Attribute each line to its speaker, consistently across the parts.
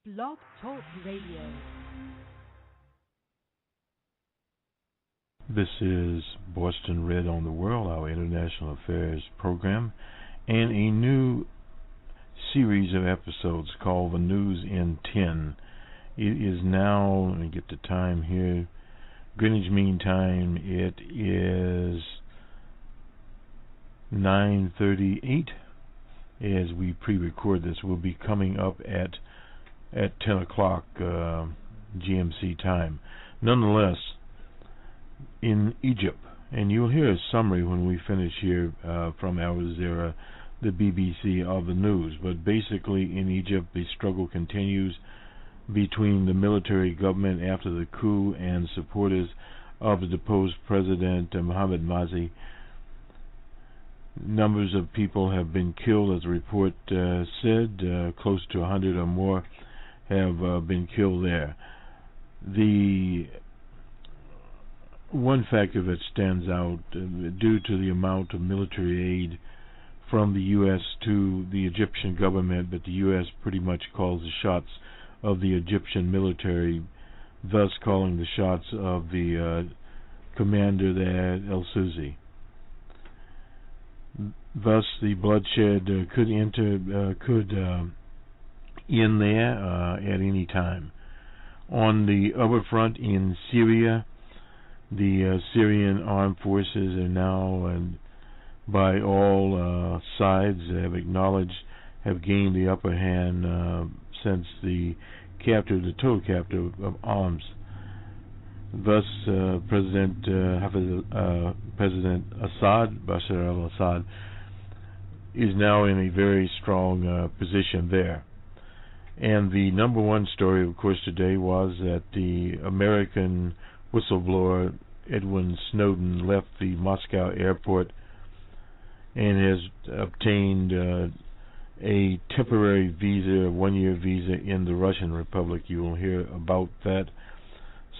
Speaker 1: Blog Talk Radio.
Speaker 2: This is Bostonred on the World, our international affairs program, and a new series of episodes called The News in 10. It is now, let me get the time here, Greenwich Mean Time, it is 9:38 as we pre-record this. We'll be coming up at 10 o'clock GMC time. Nonetheless, in Egypt, and you'll hear a summary when we finish here from Al Jazeera, the BBC, of the news, but basically in Egypt the struggle continues between the military government after the coup and supporters of the deposed President Mohamed Morsi. Numbers of people have been killed, as the report said. Close to 100 or more have been killed there. The one factor that stands out, due to the amount of military aid from the U.S. to the Egyptian government, that the U.S. pretty much calls the shots of the Egyptian military, thus calling the shots of the commander there, El-Sisi. Thus, the bloodshed could end there at any time. On the other front, in Syria, the Syrian armed forces are now, by all sides have acknowledged, have gained the upper hand since the total capture of arms. Thus, President Assad, Bashar al-Assad, is now in a very strong position there. And the number one story, of course, today was that the American whistleblower Edwin Snowden left the Moscow airport and has obtained a temporary visa, a one-year visa in the Russian Republic. You will hear about that.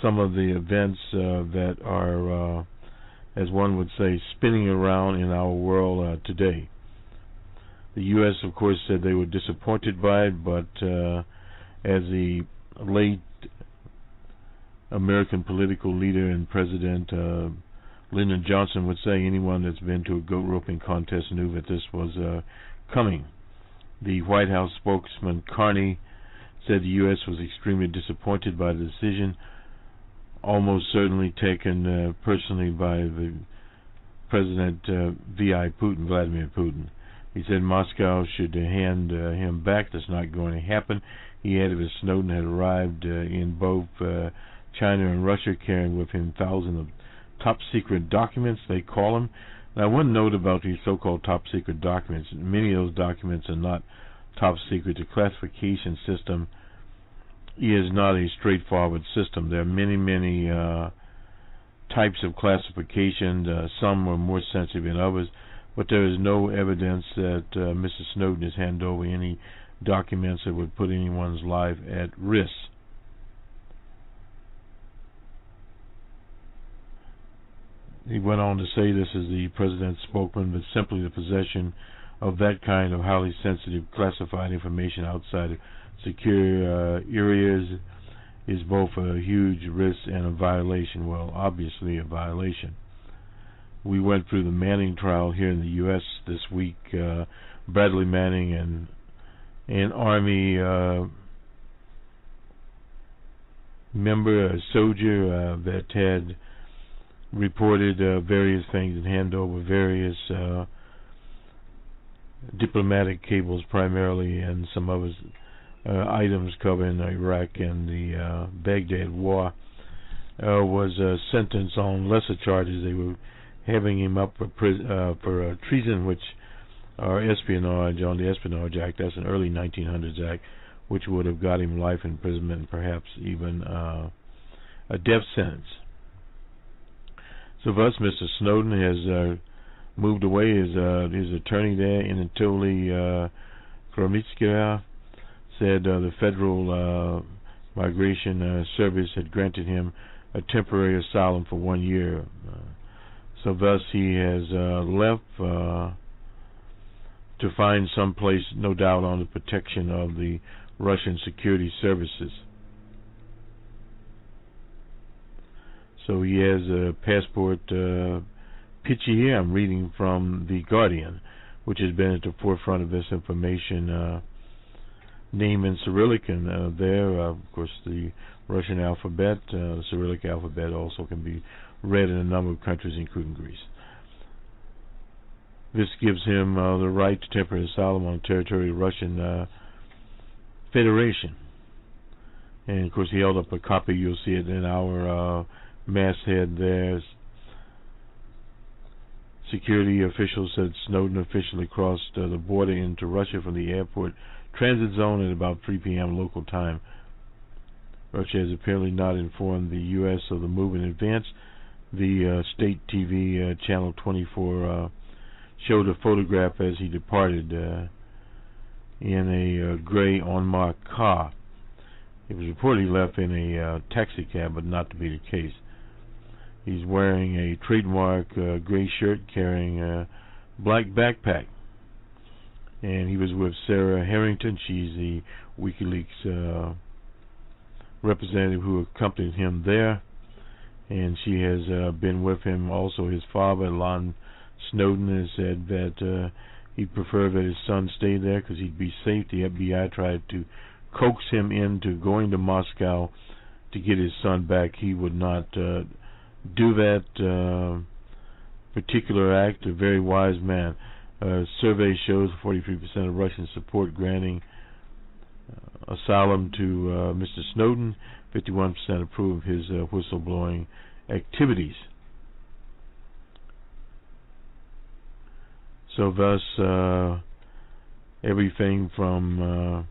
Speaker 2: Some of the events that are, as one would say, spinning around in our world today. The U.S., of course, said they were disappointed by it, but as the late American political leader and president Lyndon Johnson would say, anyone that's been to a goat roping contest knew that this was coming. The White House spokesman Carney said the U.S. was extremely disappointed by the decision, almost certainly taken personally by the President Vladimir Putin. He said Moscow should hand him back. That's not going to happen. He added that Snowden had arrived in both China and Russia, carrying with him thousands of top-secret documents, they call them. Now, one note about these so-called top-secret documents: many of those documents are not top-secret. The classification system is not a straightforward system. There are many types of classification. Some are more sensitive than others, but there is no evidence that Mr. Snowden has handed over any documents that would put anyone's life at risk. He went on to say, this is the president's spokesman, but simply the possession of that kind of highly sensitive classified information outside of secure areas is both a huge risk and a violation. Well, obviously a violation. We went through the Manning trial here in the U.S. this week. Bradley Manning, an Army member, a soldier that had reported various things and handed over various diplomatic cables primarily, and some other items covering Iraq and the Baghdad war, was sentenced on lesser charges. They were having him up for treason, which are espionage, on the Espionage Act. That's an early 1900s act, which would have got him life imprisonment and perhaps even a death sentence. So thus, Mr. Snowden has moved away. His attorney there, Anatoly Kromitsky, said the Federal Migration Service had granted him a temporary asylum for 1 year. So thus he has left to find some place, no doubt, on the protection of the Russian security services. So he has a passport picture here. I'm reading from The Guardian, which has been at the forefront of this information. Name in Cyrillic, and there, of course, the Russian alphabet, the Cyrillic alphabet also can be read in a number of countries, including Greece. This gives him the right to temporary asylum on territory of the Russian Federation. And, of course, he held up a copy. You'll see it in our masthead there. Security officials said Snowden officially crossed the border into Russia from the airport transit zone at about 3 p.m. local time. Russia has apparently not informed the U.S. of the move in advance. The state TV channel 24 showed a photograph as he departed in a gray unmarked car. It was reportedly left in a taxi cab, but not to be the case. He's wearing a trademark gray shirt, carrying a black backpack. And he was with Sarah Harrington. She's the WikiLeaks representative who accompanied him there. And she has been with him. Also, his father, Lon Snowden, has said that he'd prefer that his son stay there because he'd be safe. The FBI tried to coax him into going to Moscow to get his son back. He would not do that particular act. A very wise man. Survey shows 43% of Russians support granting asylum to Mr. Snowden. 51% approve of his whistleblowing activities. So thus, everything from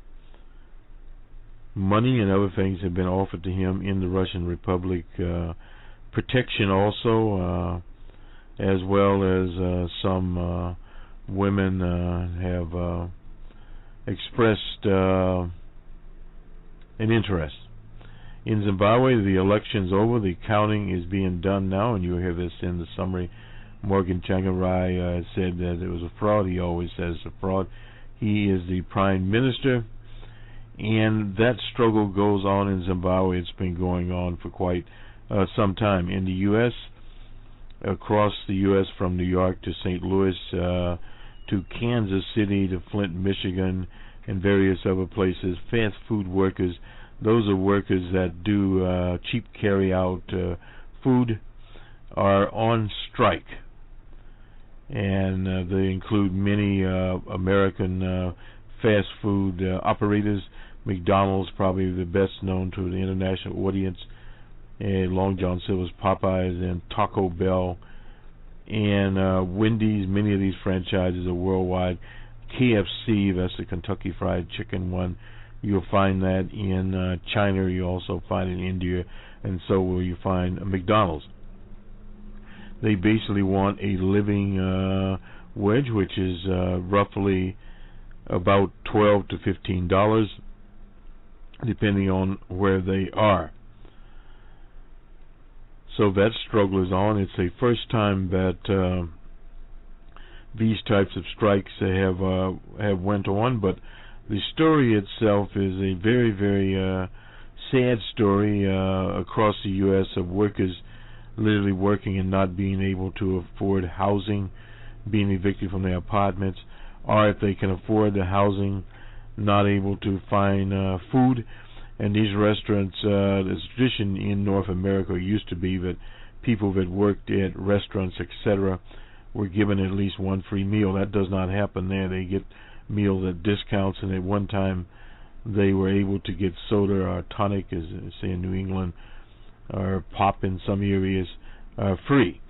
Speaker 2: money and other things have been offered to him in the Russian Republic. Protection also, as well as some women have expressed an interest. In Zimbabwe, the election's over. The counting is being done now, and you'll hear this in the summary. Morgan Tsvangirai said that it was a fraud. He always says it's a fraud. He is the prime minister, and that struggle goes on in Zimbabwe. It's been going on for quite some time. In the U.S., across the U.S. from New York to St. Louis to Kansas City to Flint, Michigan, and various other places, fast food workers, those are workers that do cheap carry-out food, are on strike. And they include many American fast food operators. McDonald's, probably the best known to the international audience, and Long John Silver's, Popeyes, and Taco Bell, and Wendy's. Many of these franchises are worldwide. KFC, that's the Kentucky Fried Chicken one, you'll find that in China. You also find it in India, and so will you find McDonald's. They basically want a living wage, which is roughly about $12 to $15, depending on where they are. So that struggle is on. It's the first time that these types of strikes have went on, but the story itself is a very, very sad story across the U.S. of workers literally working and not being able to afford housing, being evicted from their apartments, or if they can afford the housing, not able to find food. And these restaurants, there's a tradition in North America, used to be that people that worked at restaurants, etc., were given at least one free meal. That does not happen there. They get meals at discounts, and at one time they were able to get soda or tonic, as say in New England, or pop in some areas, free.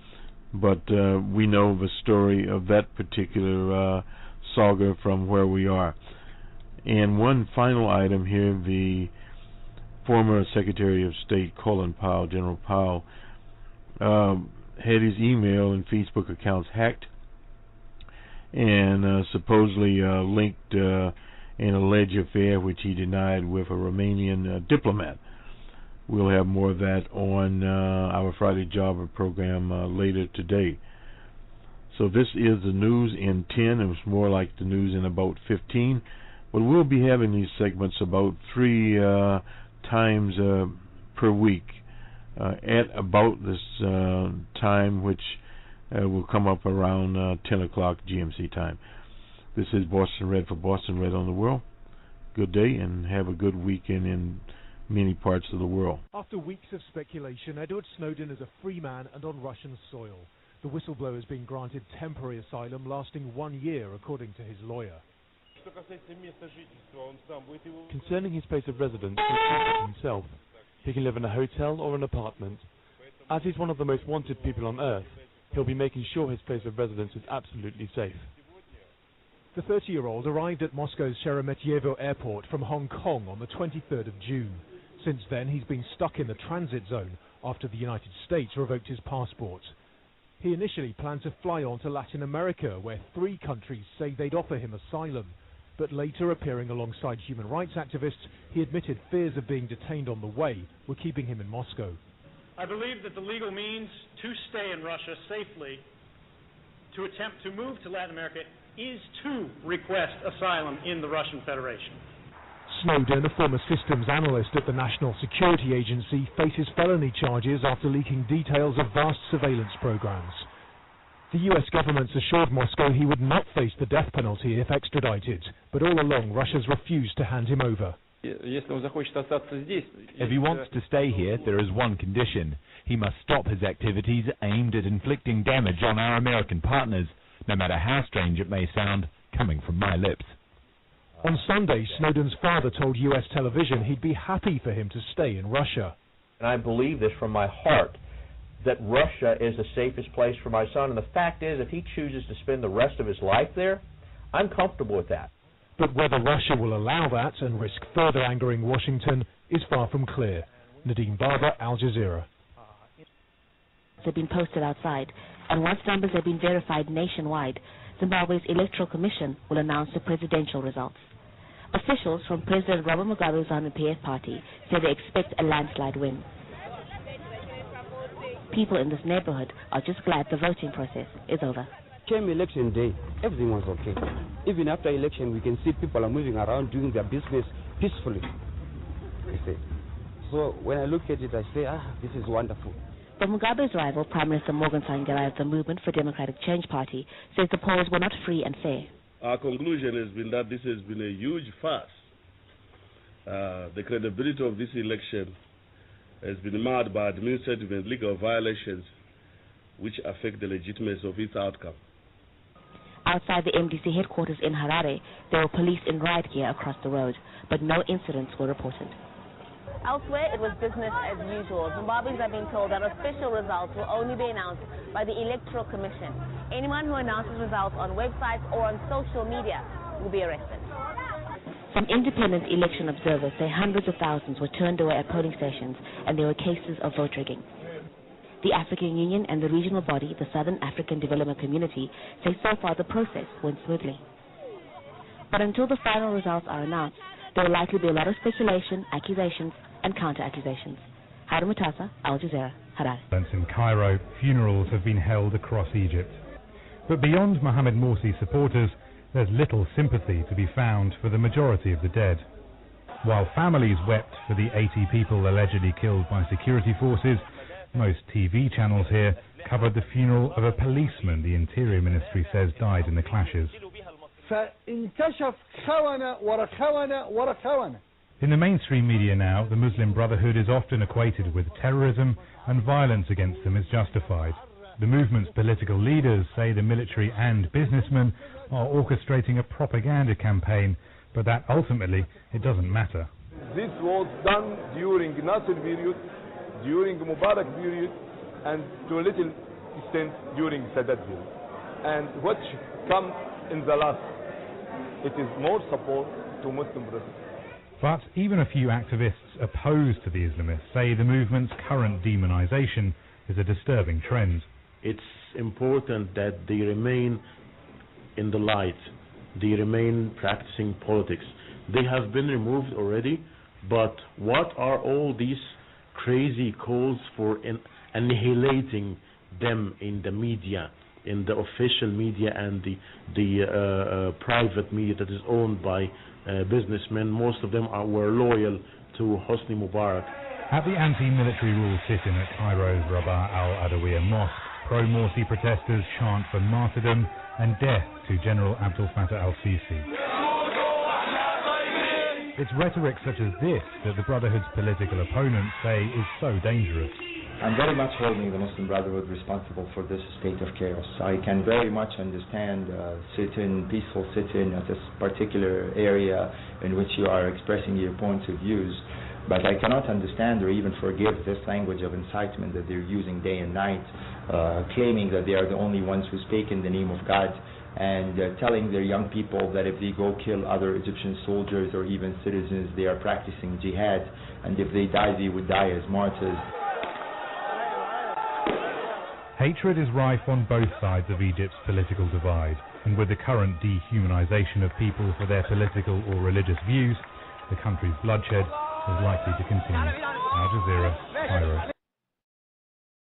Speaker 2: But we know the story of that particular saga from where we are. And one final item here, the former Secretary of State Colin Powell, General Powell, had his email and Facebook accounts hacked and supposedly linked an alleged affair which he denied with a Romanian diplomat. We'll have more of that on our Friday Jobber program later today. So this is the news in 10. It was more like the news in about 15. Well, we'll be having these segments about 3 times per week at about this time, which will come up around 10 o'clock GMC time. This is Bostonred for Bostonred on the World. Good day and have a good weekend in many parts of the world.
Speaker 3: After weeks of speculation, Edward Snowden is a free man and on Russian soil. The whistleblower has been granted temporary asylum lasting 1 year, according to his lawyer.
Speaker 4: Concerning his place of residence, he chooses himself. He can live in a hotel or an apartment. As he's one of the most wanted people on earth, he'll be making sure his place of residence is absolutely safe.
Speaker 3: The 30-year-old arrived at Moscow's Sheremetyevo airport from Hong Kong on the 23rd of June. Since then, he's been stuck in the transit zone after the United States revoked his passport. He initially planned to fly on to Latin America, where 3 countries say they'd offer him asylum. But later, appearing alongside human rights activists, he admitted fears of being detained on the way were keeping him in Moscow.
Speaker 5: I believe that the legal means to stay in Russia safely, to attempt to move to Latin America, is to request asylum in the Russian Federation.
Speaker 3: Snowden, a former systems analyst at the National Security Agency, faces felony charges after leaking details of vast surveillance programs. The US government's assured Moscow he would not face the death penalty if extradited, but all along Russia's refused to hand him over.
Speaker 6: If he wants to stay here, there is one condition. He must stop his activities aimed at inflicting damage on our American partners, no matter how strange it may sound, coming from my lips.
Speaker 3: On Sunday, Snowden's father told US television he'd be happy for him to stay in Russia.
Speaker 7: And I believe this from my heart, that Russia is the safest place for my son. And the fact is, if he chooses to spend the rest of his life there, I'm comfortable with that.
Speaker 3: But whether Russia will allow that and risk further angering Washington is far from clear. Nadine Barber, Al Jazeera.
Speaker 8: Have been posted outside, and once numbers have been verified nationwide, Zimbabwe's Electoral Commission will announce the presidential results. Officials from President Robert Mugabe's ZANU-PF party say they expect a landslide win. People in this neighborhood are just glad the voting process is over.
Speaker 9: Came election day, everything was okay. Even after election, we can see people are moving around doing their business peacefully. You see. So when I look at it, I say, this is wonderful.
Speaker 8: But Mugabe's rival, Prime Minister Morgan Tsvangirai of the Movement for Democratic Change Party, says the polls were not free and fair.
Speaker 10: Our conclusion has been that this has been a huge farce. The credibility of this election has been marred by administrative and legal violations which affect the legitimacy of its outcome.
Speaker 8: Outside the MDC headquarters in Harare, there were police in riot gear across the road, but no incidents were reported.
Speaker 11: Elsewhere, it was business as usual. Zimbabweans have been told that official results will only be announced by the Electoral Commission. Anyone who announces results on websites or on social media will be arrested.
Speaker 8: Some independent election observers say hundreds of thousands were turned away at polling stations and there were cases of vote rigging. The African Union and the regional body, the Southern African Development Community, say so far the process went smoothly. But until the final results are announced, there will likely be a lot of speculation, accusations, and counter-accusations. Haru Mutasa, Al Jazeera, Harare.
Speaker 12: In Cairo, funerals have been held across Egypt. But beyond Mohamed Morsi's supporters, there's little sympathy to be found for the majority of the dead. While families wept for the 80 people allegedly killed by security forces, most TV channels here covered the funeral of a policeman the Interior Ministry says died in the clashes. In the mainstream media now, the Muslim Brotherhood is often equated with terrorism, and violence against them is justified. The movement's political leaders say the military and businessmen are orchestrating a propaganda campaign, but that ultimately it doesn't matter.
Speaker 13: This was done during Nasser period, during Mubarak period, and to a little extent during Sadat period. And what come in the last, it is more support to Muslim Brotherhood.
Speaker 12: But even a few activists opposed to the Islamists say the movement's current demonization is a disturbing trend.
Speaker 14: It's important that they remain in the light, they remain practicing politics. They have been removed already, but what are all these crazy calls for annihilating them in the media, in the official media and the private media that is owned by businessmen. Most of them were loyal to Hosni Mubarak.
Speaker 12: At the anti-military rule sit-in at Cairo's Rabaa al-Adawiya Mosque, pro-Morsi protesters chant for martyrdom and death to General Abdel Fattah al-Sisi. It's rhetoric such as this that the Brotherhood's political opponents say is so dangerous.
Speaker 15: I'm very much holding the Muslim Brotherhood responsible for this state of chaos. I can very much understand peaceful sit-in at this particular area in which you are expressing your points of views, but I cannot understand or even forgive this language of incitement that they're using day and night, claiming that they are the only ones who speak in the name of God, and telling their young people that if they go kill other Egyptian soldiers or even citizens, they are practicing jihad, and if they die, they would die as martyrs.
Speaker 12: Hatred is rife on both sides of Egypt's political divide, and with the current dehumanization of people for their political or religious views, the country's bloodshed is likely to continue. Al Jazeera, Cairo.